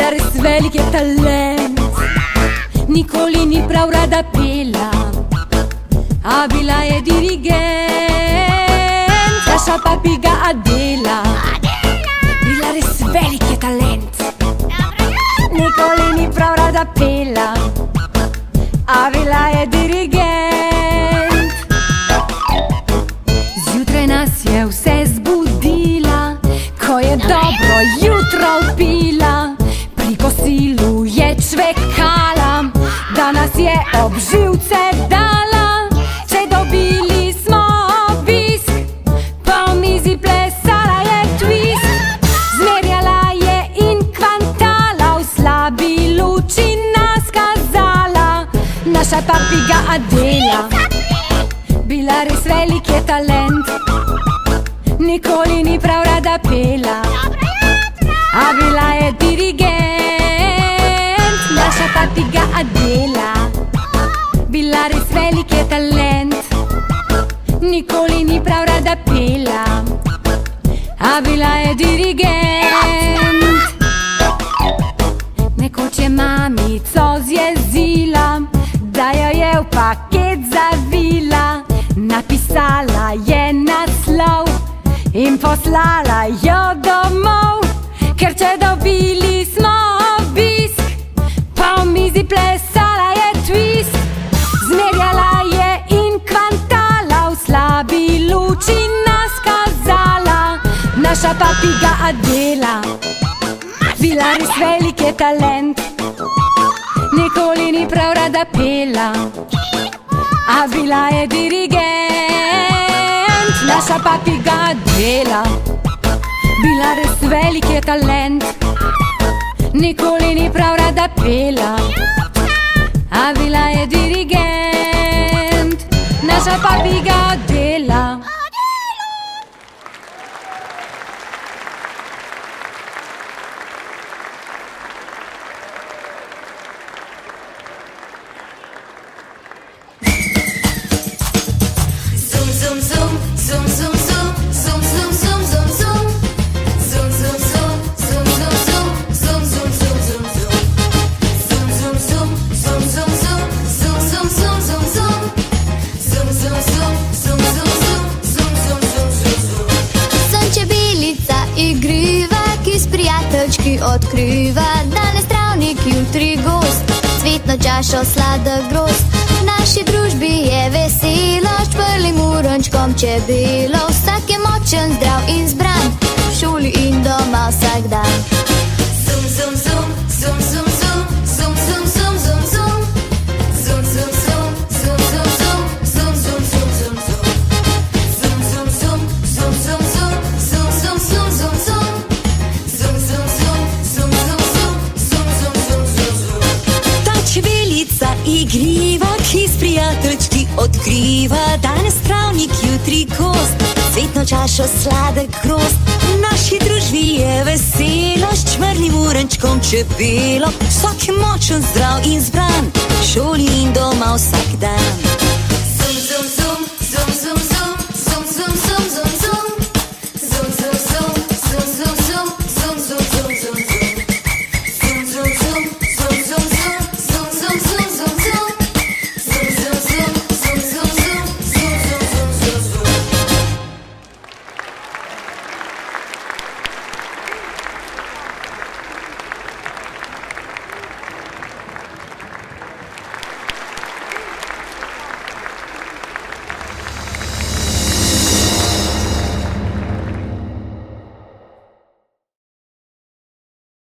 Bila res velik je talent, nikoli ni prav rada pela, a bila je dirigent, naša papiga Adela. Bila res velik je talent, nikoli ni prav rada pela, a bila je dirigent. Zjutraj nas je vse zbudila, ko je dobro jutro vpila. Pri kosilu je čvekala, da nas je ob živce dala. Če dobili smo obisk, po mizi plesala je twist. Zmerjala je in kvantala, v slabi luči nas kazala. Naša papiga Adela, bila res velik je talent, nikoli ni prav rada pela, a bila je dirigent. Naša papiga Adela, bila res velik je talent, nikoli ni prav rada pela, a bila je dirigent. Nekoč je mamico zjezila, da jo je v paket zavila. Napisala je naslov in poslala jo domov, ker če dobili smo obisk, po mizi plesala je twist. Zmerjala je in kvantala, v slabi luči nas kazala. Naša papiga Adela, bila res velik je talent, nikoli ni prav rada pela, a bila je dirigent. Naša papiga Adela, bila res velik je talent, nikoli ni prav rada pela, a bila je dirigent. Naša papiga Adela. Odkriva danes travnik, jutri gost, cvetno čašo sladek grozd. V naši družbi je veselo, s čvrlim urončkom čebelo. Vsak je močen, zdrav in zbran, v šoli in doma vsak dan. Zum, zum, zum, zum, zum, zum, zum, zum, zum, zum, zum. Zum, zum, zum, zum, zum, zum, zum, zum, zum, zum, zum. Zum, zum, zum, zum, zum, zum, zum, zum, zum, zum, zum. Čebelica igriva, ki s prijateljčki odkriva danes travnik, jutri gost, cvetno čašo sladek grozd. V naši družbi je veselo, s čvrlim urenčkom čebelo. Vsak je močen, zdrav in zbran, v šoli in doma vsak dan. Zum, zum, zum.